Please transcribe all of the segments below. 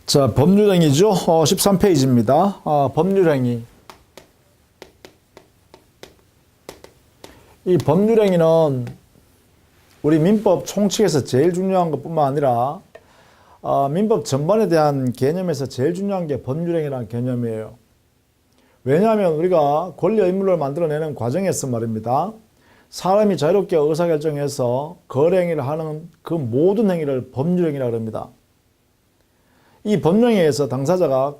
자, 법률행위죠. 13페이지입니다. 법률행위. 이 법률행위는 우리 민법 총칙에서 제일 중요한 것뿐만 아니라 민법 전반에 대한 개념에서 제일 중요한 게 법률행위라는 개념이에요. 왜냐하면 우리가 권리 의무를 만들어내는 과정에서 말입니다. 사람이 자유롭게 의사결정해서 거래행위를 하는 그 모든 행위를 법률행위라고 합니다. 이 법령에서 당사자가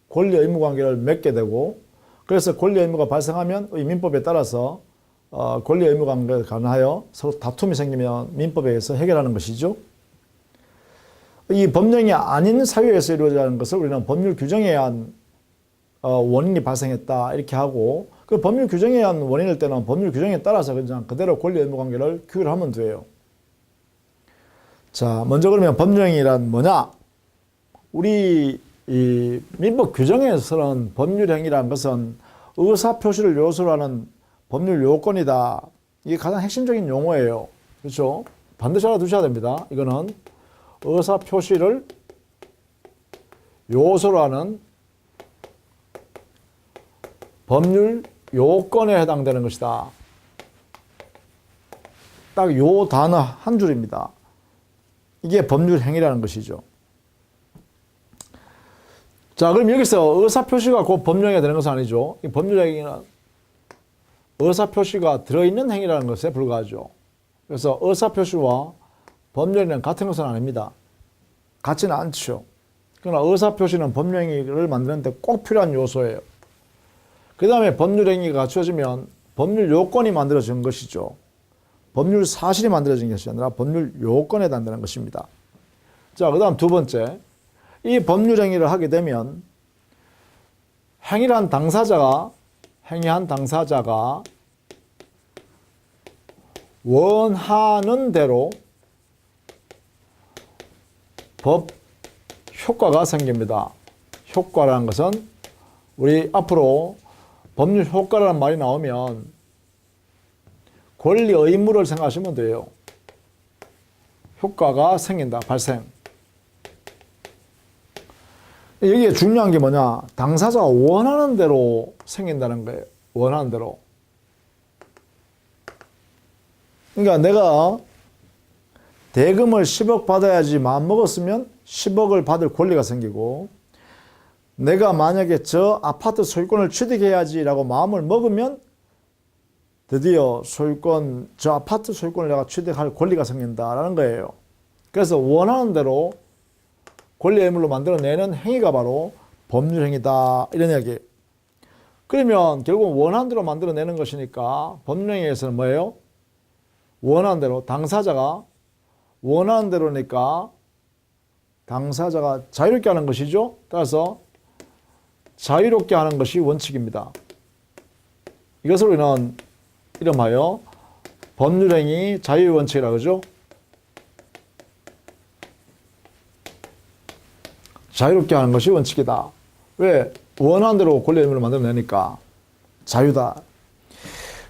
권리 의무 관계를 맺게 되고, 그래서 권리 의무가 발생하면 이 민법에 따라서 권리 의무 관계에 관하여 서로 다툼이 생기면 민법에 의해서 해결하는 것이죠. 이 법령이 아닌 사유에서 이루어지는 것을 우리는 법률 규정에 의한 원인이 발생했다 이렇게 하고, 그 법률 규정에 의한 원인일 때는 법률 규정에 따라서 그냥 그대로 권리 의무 관계를 규율을 하면 돼요. 자, 먼저 그러면 법령이란 뭐냐? 우리 이 민법 규정에서는 법률행위라는 것은 의사표시를 요소로 하는 법률 요건이다. 이게 가장 핵심적인 용어예요. 그렇죠? 반드시 알아두셔야 됩니다. 이거는 의사표시를 요소로 하는 법률 요건에 해당되는 것이다. 딱 요 단어 한 줄입니다. 이게 법률행위라는 것이죠. 자, 그럼 여기서 의사표시가 곧 법령이 되는 것은 아니죠. 이 법률행위는 의사표시가 들어있는 행위라는 것에 불과하죠. 그래서 의사표시와 법령은 같은 것은 아닙니다. 같지는 않죠. 그러나 의사표시는 법령행위를 만드는데 꼭 필요한 요소예요. 그 다음에 법률행위가 갖추어지면 법률 요건이 만들어진 것이죠. 법률 사실이 만들어진 것이 아니라 법률 요건에 해당되는 것입니다. 자, 그 다음 두 번째. 이 법률행위를 하게 되면 행위한 당사자가 원하는 대로 법 효과가 생깁니다. 효과라는 것은 우리 앞으로 법률 효과라는 말이 나오면 권리 의무를 생각하시면 돼요. 효과가 생긴다. 발생. 여기에 중요한 게 뭐냐? 당사자가 원하는 대로 생긴다는 거예요. 원하는 대로. 그러니까 내가 대금을 10억 받아야지 마음먹었으면 10억을 받을 권리가 생기고, 내가 만약에 저 아파트 소유권을 취득해야지라고 마음을 먹으면 드디어 저 아파트 소유권을 내가 취득할 권리가 생긴다라는 거예요. 그래서 원하는 대로 권리 의무로 만들어내는 행위가 바로 법률행위다 이런 이야기예요. 그러면 결국 원하는 대로 만들어내는 것이니까 법률행위에서는 뭐예요? 원하는 대로 당사자가 원하는 대로니까 당사자가 자유롭게 하는 것이죠. 따라서 자유롭게 하는 것이 원칙입니다. 이것을 우리는 이름하여 법률행위 자유원칙이라고 그러죠. 자유롭게 하는 것이 원칙이다. 왜? 원하는 대로 권리 의무를 만들어내니까 자유다.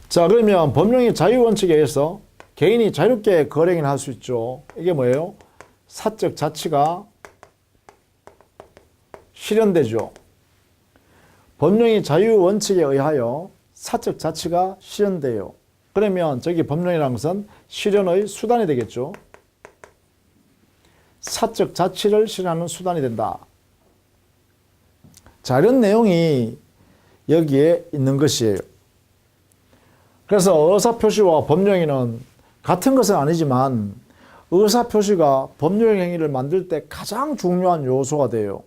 자, 그러면 법령의 자유원칙에 의해서 개인이 자유롭게 거래행위를 할 수 있죠. 이게 뭐예요? 사적 자치가 실현되죠. 법령의 자유원칙에 의하여 사적 자치가 실현돼요. 그러면 저기 법령이라는 것은 실현의 수단이 되겠죠. 사적 자치를 실현하는 수단이 된다. 자, 이런 내용이 여기에 있는 것이에요. 그래서 의사표시와 법령행위는 같은 것은 아니지만 의사표시가 법률행위를 만들 때 가장 중요한 요소가 돼요.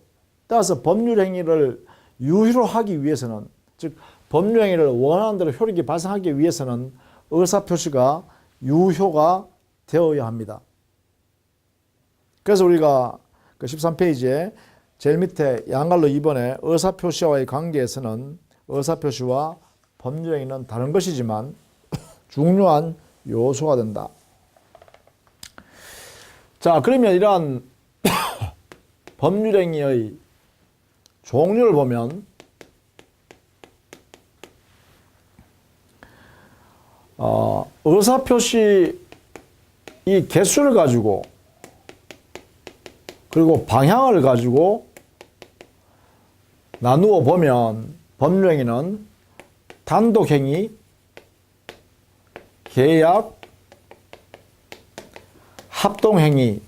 따라서 법률행위를 유효로 하기 위해서는, 즉 법률행위를 원하는 대로 효력이 발생하기 위해서는 의사표시가 유효가 되어야 합니다. 그래서 우리가 그 13페이지에 제일 밑에 양갈로 2번에 의사표시와의 관계에서는 의사표시와 법률행위는 다른 것이지만 중요한 요소가 된다. 자, 그러면 이러한 법률행위의 종류를 보면 의사표시 이 개수를 가지고 그리고 방향을 가지고 나누어 보면 법률행위는 단독행위, 계약, 합동행위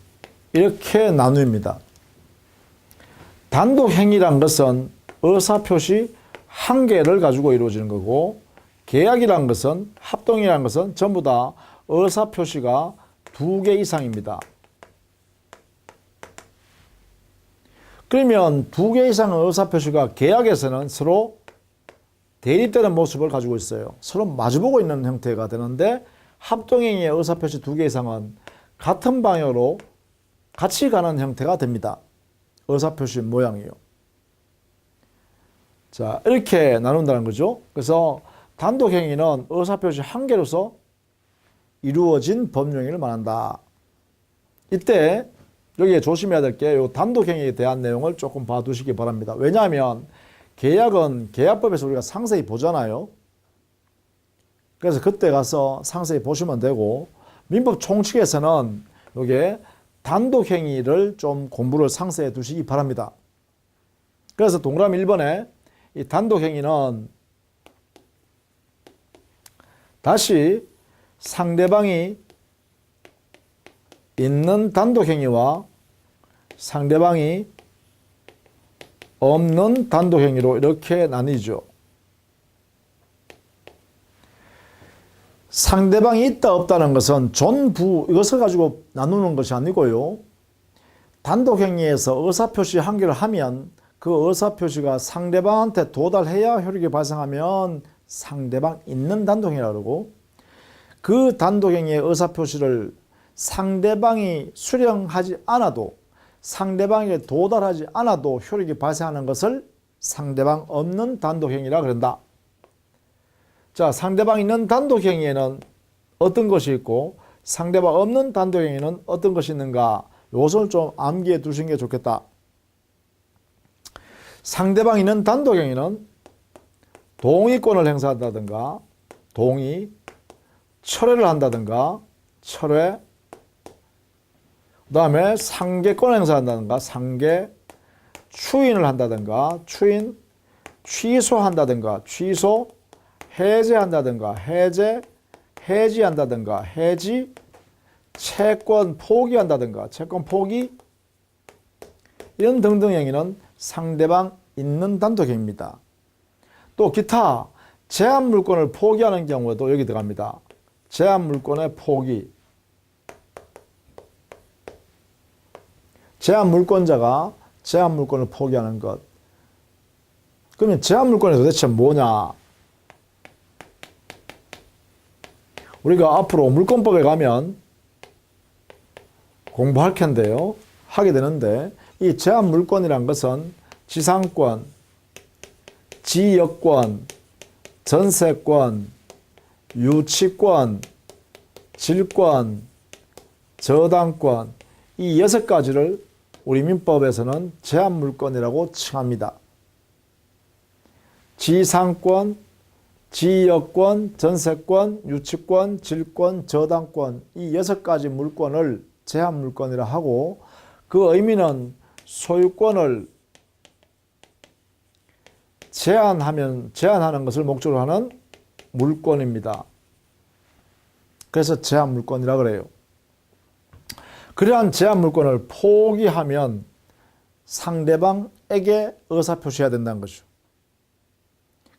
이렇게 나누입니다. 단독행위란 것은 의사표시 한 개를 가지고 이루어지는 거고, 계약이란 것은, 합동이란 것은 전부 다 의사표시가 2개 이상입니다. 그러면 2개 이상의 의사표시가 계약에서는 서로 대립되는 모습을 가지고 있어요. 서로 마주보고 있는 형태가 되는데, 합동행위의 의사표시 2개 이상은 같은 방향으로 같이 가는 형태가 됩니다. 의사표시 모양이요. 자, 이렇게 나눈다는 거죠. 그래서 단독행위는 의사표시 한 개로서 이루어진 법률행위를 말한다. 이때 여기에 조심해야 될 게 이 단독행위에 대한 내용을 조금 봐두시기 바랍니다. 왜냐하면 계약은 계약법에서 우리가 상세히 보잖아요. 그래서 그때 가서 상세히 보시면 되고, 민법 총칙에서는 이게 단독행위를 좀 공부를 상세히 두시기 바랍니다. 그래서 동그라미 1번에 이 단독행위는 다시 상대방이 있는 단독행위와 상대방이 없는 단독행위로 이렇게 나뉘죠. 상대방이 있다 없다는 것은 전부 이것을 가지고 나누는 것이 아니고요. 단독행위에서 의사표시 한 개를 하면 그 의사표시가 상대방한테 도달해야 효력이 발생하면 상대방 있는 단독행위라고 그러고, 그 단독행위의 의사표시를 상대방이 수령하지 않아도, 상대방에게 도달하지 않아도 효력이 발생하는 것을 상대방 없는 단독행위라 그런다. 자, 상대방 있는 단독행위에는 어떤 것이 있고 상대방 없는 단독행위는 어떤 것이 있는가, 이것을 좀 암기해 두시는 게 좋겠다. 상대방 있는 단독행위는 동의권을 행사한다든가, 동의, 철회를 한다든가, 철회, 그 다음에 상계권을 행사한다든가, 상계, 추인을 한다든가, 추인, 취소한다든가, 취소, 해제한다든가, 해제, 해지한다든가, 해지, 채권 포기한다든가, 채권 포기, 이런 등등 행위는 상대방 있는 단독행위입니다. 또 기타 제한물권을 포기하는 경우에도 여기 들어갑니다. 제한물권의 포기. 제한물권자가 제한물권을 포기하는 것. 그러면 제한물권이 도대체 뭐냐? 우리가 앞으로 물권법에 가면 공부할 텐데요. 하게 되는데, 이 제한물권이란 것은 지상권, 지역권, 전세권, 유치권, 질권, 저당권, 이 6가지를 우리 민법에서는 제한물권이라고 칭합니다. 지상권, 지역권, 전세권, 유치권, 질권, 저당권, 이 6가지 물권을 제한물권이라 하고, 그 의미는 소유권을 제한하는 것을 목적으로 하는 물권입니다. 그래서 제한물권이라 그래요. 그러한 제한물권을 포기하면 상대방에게 의사표시해야 된다는 거죠.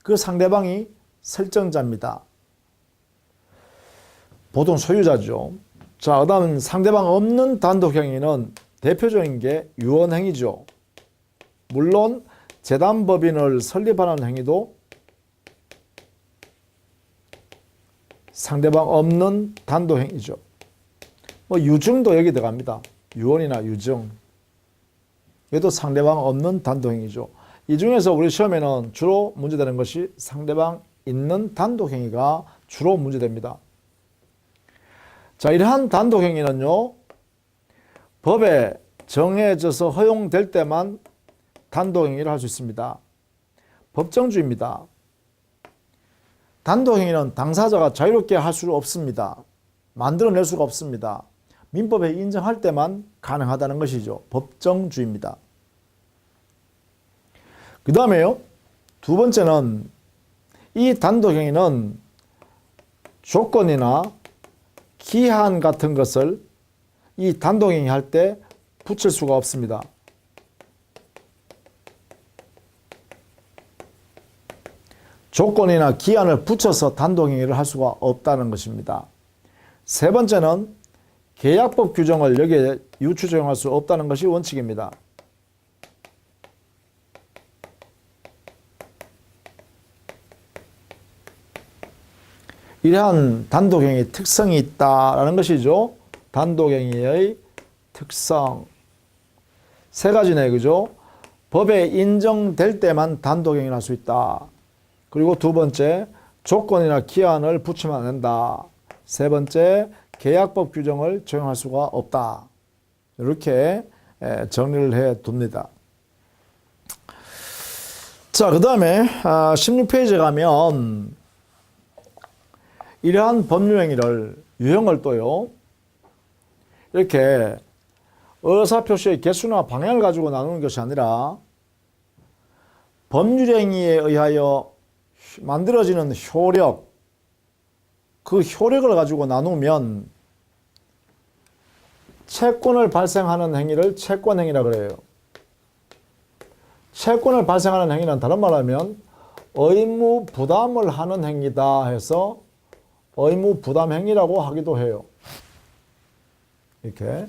그 상대방이 설정자입니다. 보통 소유자죠. 자, 그 다음은 상대방 없는 단독행위는 대표적인 게 유언행위죠. 물론 재단법인을 설립하는 행위도 상대방 없는 단독행위죠. 뭐 유증도 여기 들어갑니다. 유언이나 유증. 이것도 상대방 없는 단독행위죠. 이 중에서 우리 시험에는 주로 문제되는 것이 상대방 있는 단독행위가 주로 문제됩니다. 자, 이러한 단독행위는요, 법에 정해져서 허용될 때만 단독행위를 할 수 있습니다. 법정주의입니다. 단독행위는 당사자가 자유롭게 할 수 없습니다. 만들어낼 수가 없습니다. 민법에 인정할 때만 가능하다는 것이죠. 법정주의입니다. 그 다음에요. 두 번째는 이 단독행위는 조건이나 기한 같은 것을 이 단독행위 할 때 붙일 수가 없습니다. 조건이나 기한을 붙여서 단독행위를 할 수가 없다는 것입니다. 세 번째는 계약법 규정을 여기에 유추 적용할 수 없다는 것이 원칙입니다. 이러한 단독행위 특성이 있다라는 것이죠. 단독행위의 특성. 세 가지네, 그죠? 법에 인정될 때만 단독행위를 할 수 있다. 그리고 두 번째, 조건이나 기한을 붙이면 안 된다. 세 번째, 계약법 규정을 적용할 수가 없다. 이렇게 정리를 해 둡니다. 자, 그 다음에 16페이지에 가면 이러한 법률행위를 유형을 또요, 이렇게 의사표시의 개수나 방향을 가지고 나누는 것이 아니라 법률행위에 의하여 만들어지는 효력, 그 효력을 가지고 나누면 채권을 발생하는 행위를 채권행위라고 그래요. 채권을 발생하는 행위는 다른 말로 하면 의무 부담을 하는 행위다 해서 의무 부담 행위라고 하기도 해요. 이렇게.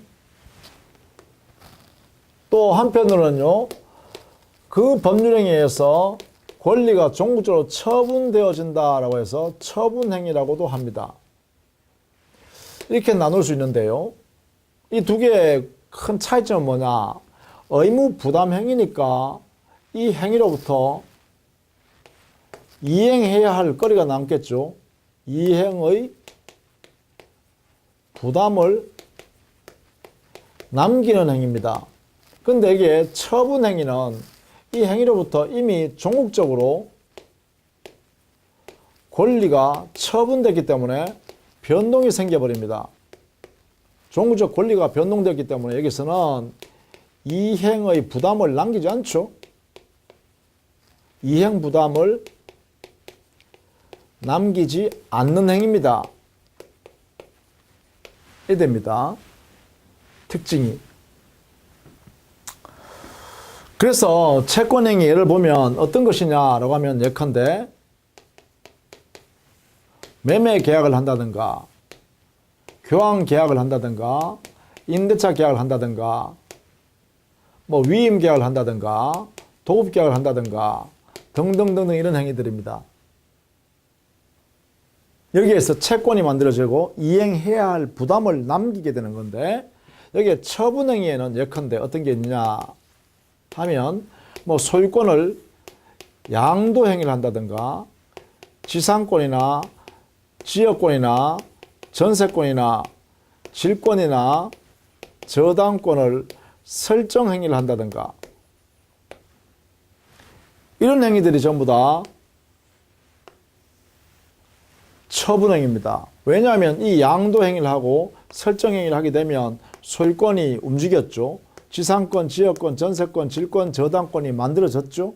또 한편으로는요, 그 법률행위에서 권리가 종국적으로 처분되어진다라고 해서 처분행위라고도 합니다. 이렇게 나눌 수 있는데요. 이 두 개의 큰 차이점은 뭐냐? 의무 부담 행위니까 이 행위로부터 이행해야 할 거리가 남겠죠. 이행의 부담을 남기는 행위입니다. 근데 이게 처분 행위는 이 행위로부터 이미 종국적으로 권리가 처분됐기 때문에 변동이 생겨버립니다. 종국적 권리가 변동됐기 때문에 여기서는 이행의 부담을 남기지 않죠. 이행 부담을 남기지 않는 행위입니다. 이됩니다. 특징이. 그래서 채권행위 예를 보면 어떤 것이냐라고 하면 예컨대 매매 계약을 한다든가 교환 계약을 한다든가 임대차 계약을 한다든가 뭐 위임 계약을 한다든가 도급 계약을 한다든가 등등등등 이런 행위들입니다. 여기에서 채권이 만들어지고 이행해야 할 부담을 남기게 되는 건데 여기에 처분행위에는 예컨대 어떤 게 있느냐 하면 뭐 소유권을 양도행위를 한다든가 지상권이나 지역권이나 전세권이나 질권이나 저당권을 설정행위를 한다든가 이런 행위들이 전부 다 처분행위입니다. 왜냐하면 이 양도행위를 하고 설정행위를 하게 되면 소유권이 움직였죠. 지상권, 지역권, 전세권, 질권, 저당권이 만들어졌죠.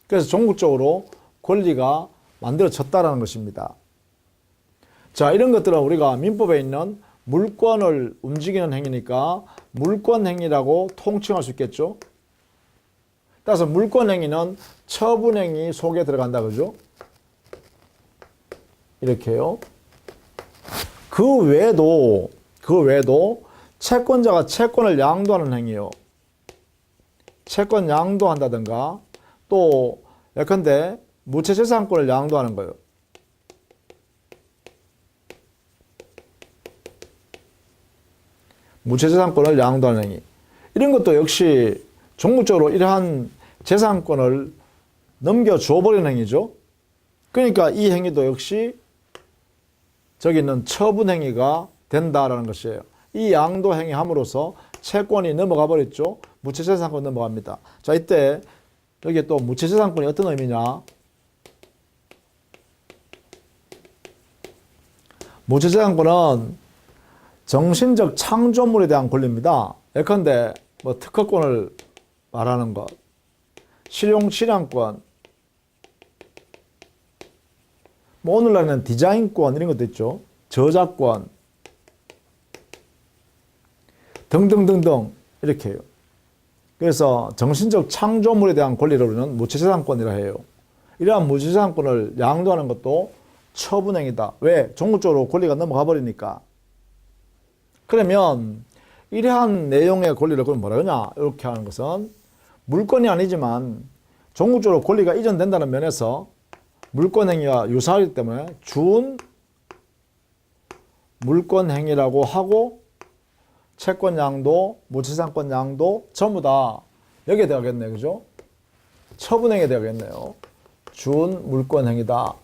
그래서 종국적으로 권리가 만들어졌다는 것입니다. 자, 이런 것들은 우리가 민법에 있는 물권을 움직이는 행위니까 물권행위라고 통칭할 수 있겠죠. 따라서 물권행위는 처분행위 속에 들어간다, 그죠? 이렇게요. 그 외에도 채권자가 채권을 양도하는 행위요. 채권 양도한다든가 또 예컨대 무채재산권을 양도하는 거예요. 무채재산권을 양도하는 행위. 이런 것도 역시 종국적으로 이러한 재산권을 넘겨줘 버리는 행위죠. 그러니까 이 행위도 역시 저기 있는 처분 행위가 된다라는 것이에요. 이 양도 행위 함으로써 채권이 넘어가 버렸죠. 무채재산권 넘어갑니다. 자, 이때 여기 또 무채재산권이 어떤 의미냐? 무채재산권은 정신적 창조물에 대한 권리입니다. 예컨대 뭐 특허권을 말하는 것, 실용권, 뭐 오늘날에는 디자인권 이런 것도 있죠. 저작권 등등등등 이렇게 해요. 그래서 정신적 창조물에 대한 권리를 우리는 무체재산권이라 해요. 이러한 무체재산권을 양도하는 것도 처분행위다. 왜? 종국적으로 권리가 넘어가 버리니까. 그러면 이러한 내용의 권리를 그럼 뭐라 그러냐? 이렇게 하는 것은 물권이 아니지만 종국적으로 권리가 이전된다는 면에서 물권행위와 유사하기 때문에 준 물권행위라고 하고 채권 양도, 무채산권 양도 전부 다 여기에 들어가겠네요. 그죠? 처분행위에 들어가겠네요. 준 물권행위다.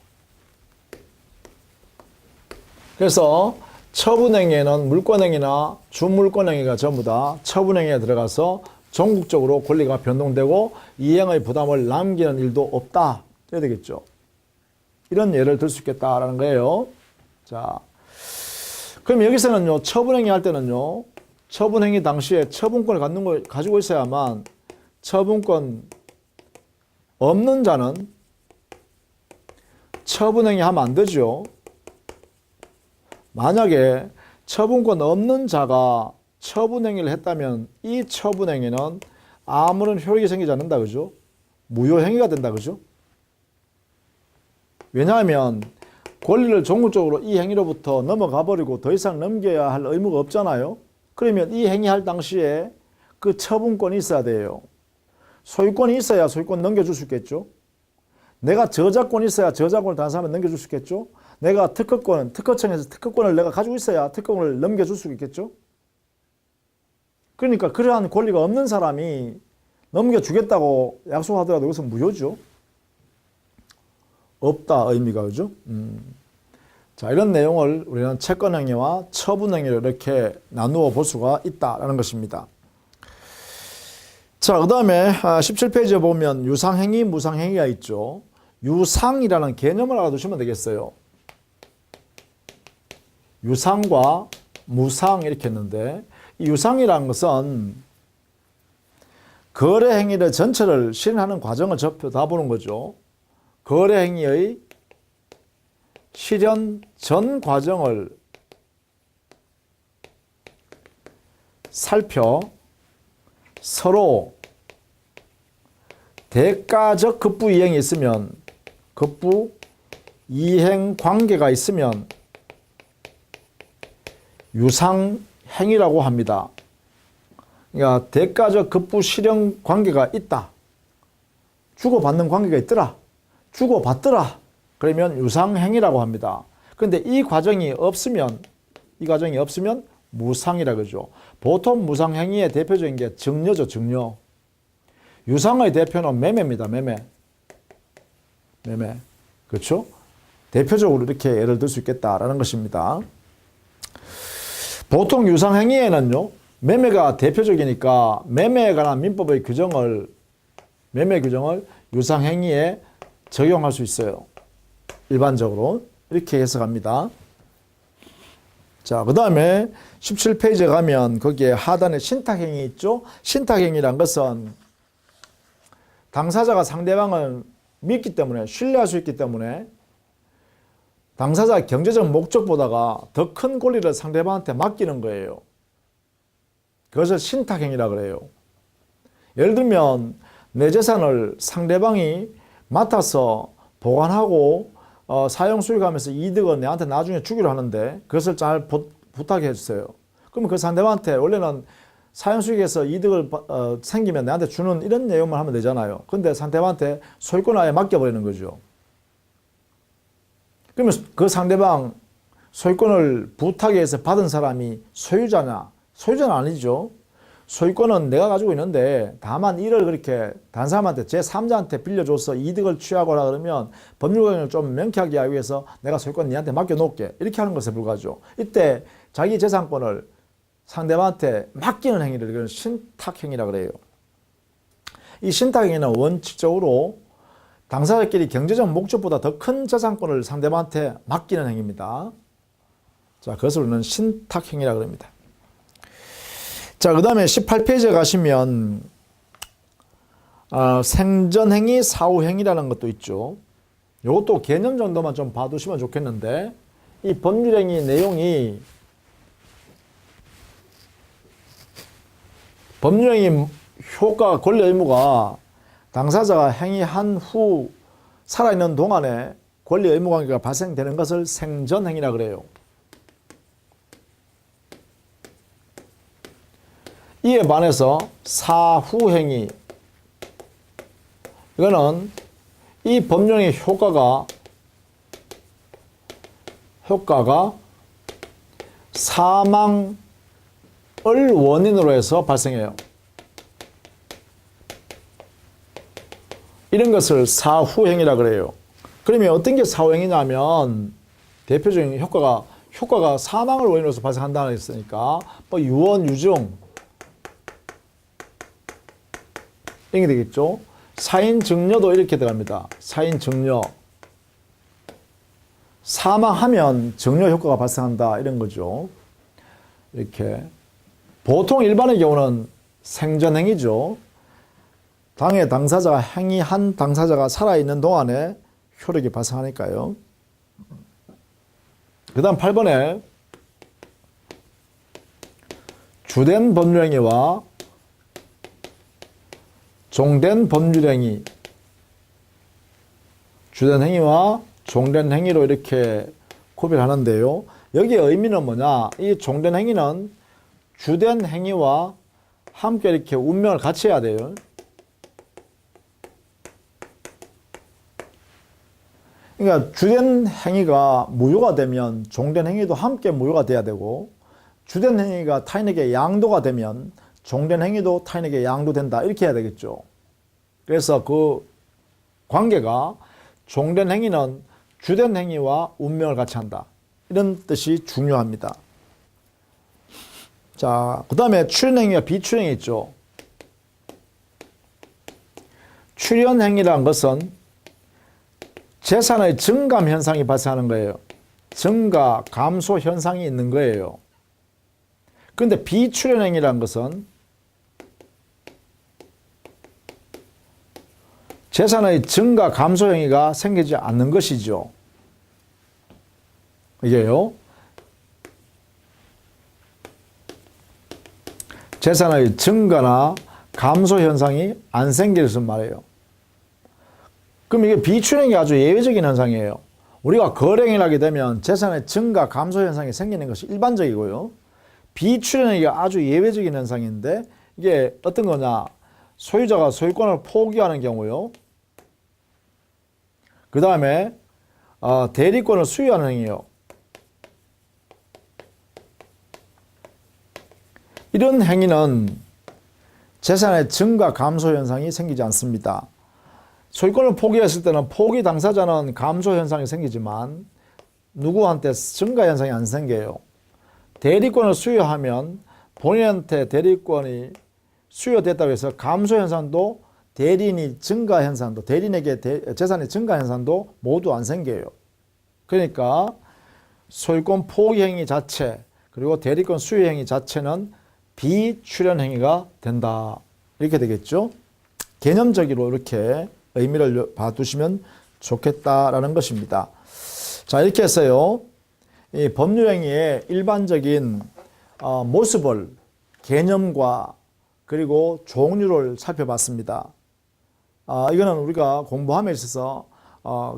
그래서 처분행위에는 물권행위나 준물권행위가 전부 다 처분행위에 들어가서 전국적으로 권리가 변동되고 이행의 부담을 남기는 일도 없다. 이래야 되겠죠. 이런 예를 들 수 있겠다라는 거예요. 자, 그럼 여기서는요, 처분행위 할 때는요, 처분행위 당시에 처분권을 가지고 있어야만 처분권 없는 자는 처분행위 하면 안 되죠. 만약에 처분권 없는 자가 처분행위를 했다면 이 처분행위는 아무런 효력이 생기지 않는다. 그죠? 무효행위가 된다. 그죠? 왜냐하면 권리를 종국적으로 이 행위로부터 넘어가 버리고 더 이상 넘겨야 할 의무가 없잖아요. 그러면 이 행위할 당시에 그 처분권이 있어야 돼요. 소유권이 있어야 소유권 넘겨줄 수 있겠죠. 내가 저작권이 있어야 저작권을 다른 사람한테 넘겨줄 수 있겠죠. 내가 특허청에서 특허권을 내가 가지고 있어야 특허권을 넘겨줄 수 있겠죠. 그러니까 그러한 권리가 없는 사람이 넘겨주겠다고 약속하더라도 이것은 무효죠. 없다 의미가. 그죠? 자, 이런 내용을 우리는 채권행위와 처분행위를 이렇게 나누어 볼 수가 있다라는 것입니다. 자, 그 다음에 17페이지에 보면 유상행위, 무상행위가 있죠. 유상이라는 개념을 알아두시면 되겠어요. 유상과 무상 이렇게 했는데, 이 유상이라는 것은 거래행위를 전체를 실현하는 과정을 다 보는 거죠. 거래행위의 실현 전 과정을 살펴 서로 대가적 급부 이행이 있으면, 급부 이행 관계가 있으면 유상행위라고 합니다. 그러니까 대가적 급부 실현 관계가 있다. 주고받는 관계가 있더라. 주고받더라. 그러면 유상행위라고 합니다. 그런데 이 과정이 없으면 무상이라 그러죠. 보통 무상행위의 대표적인 게 증여죠, 증여. 유상의 대표는 매매입니다, 매매. 그렇죠? 대표적으로 이렇게 예를 들 수 있겠다라는 것입니다. 보통 유상행위에는요, 매매가 대표적이니까 매매에 관한 민법의 매매 규정을 유상행위에 적용할 수 있어요. 일반적으로. 이렇게 해석합니다. 자, 그 다음에 17페이지에 가면 거기에 하단에 신탁행위 있죠? 신탁행위란 것은 당사자가 상대방을 믿기 때문에, 신뢰할 수 있기 때문에 당사자의 경제적 목적보다가 더 큰 권리를 상대방한테 맡기는 거예요. 그것을 신탁행위라고 그래요. 예를 들면 내 재산을 상대방이 맡아서 보관하고 사용 수익하면서 이득을 내한테 나중에 주기로 하는데 그것을 잘 부탁해 주세요. 그러면 그 상대방한테 원래는 사용 수익에서 이득을 생기면 내한테 주는 이런 내용만 하면 되잖아요. 근데 상대방한테 소유권을 아예 맡겨버리는 거죠. 그러면 그 상대방 소유권을 부탁해서 받은 사람이 소유자냐? 소유자는 아니죠. 소유권은 내가 가지고 있는데 다만 이를 그렇게 다른 사람한테 제3자한테 빌려줘서 이득을 취하거나 그러면 법률관을 좀 명쾌하게 하기 위해서 내가 소유권 니한테 맡겨놓을게. 이렇게 하는 것에 불과하죠. 이때 자기 재산권을 상대방한테 맡기는 행위를 신탁행위라고 그래요. 이 신탁행위는 원칙적으로 당사자끼리 경제적 목적보다 더 큰 재산권을 상대방한테 맡기는 행위입니다. 자, 그것을 우리는 신탁행위라고 합니다. 자, 그 다음에 18페이지에 가시면 생전행위, 사후행위라는 것도 있죠. 이것도 개념 정도만 좀 봐두시면 좋겠는데, 이 법률행위 내용이 법률행위 효과, 권리, 의무가 당사자가 행위한 후 살아있는 동안에 권리, 의무 관계가 발생되는 것을 생전행위라 그래요. 이에 반해서 사후행위, 이거는 이 법령의 효과가 사망을 원인으로 해서 발생해요. 이런 것을 사후행위라 그래요. 그러면 어떤 게 사후행위냐면 대표적인 효과가 사망을 원인으로서 발생한다는 했으니까 뭐 유언, 유증 이게 되겠죠. 사인 증여도 이렇게 들어갑니다. 사인 증여. 사망하면 증여 효과가 발생한다 이런 거죠. 이렇게 보통 일반의 경우는 생전행위죠. 당의 당사자가 행위한 당사자가 살아있는 동안에 효력이 발생하니까요. 그 다음 8번에 주된 법률행위와 종된 법률행위, 주된 행위와 종된 행위로 이렇게 구별하는데요. 여기에 의미는 뭐냐? 이 종된 행위는 주된 행위와 함께 이렇게 운명을 같이 해야 돼요. 그러니까 주된 행위가 무효가 되면 종된 행위도 함께 무효가 돼야 되고, 주된 행위가 타인에게 양도가 되면 종된 행위도 타인에게 양도된다 이렇게 해야 되겠죠. 그래서 그 관계가 종된 행위는 주된 행위와 운명을 같이 한다 이런 뜻이 중요합니다. 자, 그 다음에 출현행위와 비출현행위 있죠. 출현행위라는 것은 재산의 증감 현상이 발생하는 거예요. 증가, 감소 현상이 있는 거예요. 그런데 비출현행위라는 것은 재산의 증가, 감소 행위가 생기지 않는 것이죠. 이게요. 재산의 증가나 감소 현상이 안 생기는 말이에요. 그럼 이게 비출행이 아주 예외적인 현상이에요. 우리가 거래행위를 하게 되면 재산의 증가, 감소 현상이 생기는 것이 일반적이고요. 비출행위가 아주 예외적인 현상인데 이게 어떤 거냐? 소유자가 소유권을 포기하는 경우요. 그 다음에 대리권을 수유하는 행위요. 이런 행위는 재산의 증가, 감소 현상이 생기지 않습니다. 소유권을 포기했을 때는 포기 당사자는 감소 현상이 생기지만 누구한테 증가 현상이 안 생겨요. 대리권을 수유하면 본인한테 대리권이 수여됐다고 해서 감소 현상도 대리인이 증가 현상도 대리인에게 재산의 증가 현상도 모두 안 생겨요. 그러니까 소유권 포기 행위 자체 그리고 대리권 수여 행위 자체는 비출현 행위가 된다. 이렇게 되겠죠. 개념적으로 이렇게 의미를 봐두시면 좋겠다라는 것입니다. 자, 이렇게 해서요. 이 법률행위의 일반적인 모습을 개념과 그리고 종류를 살펴봤습니다. 이거는 우리가 공부함에 있어서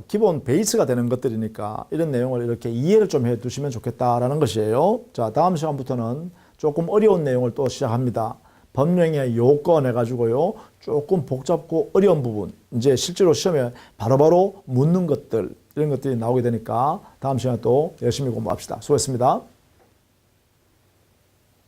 기본 베이스가 되는 것들이니까 이런 내용을 이렇게 이해를 좀 해 두시면 좋겠다라는 것이에요. 자, 다음 시간부터는 조금 어려운 내용을 또 시작합니다. 법령의 요건 해가지고요. 조금 복잡고 어려운 부분, 이제 실제로 시험에 바로바로 묻는 것들, 이런 것들이 나오게 되니까 다음 시간에 또 열심히 공부합시다. 수고했습니다.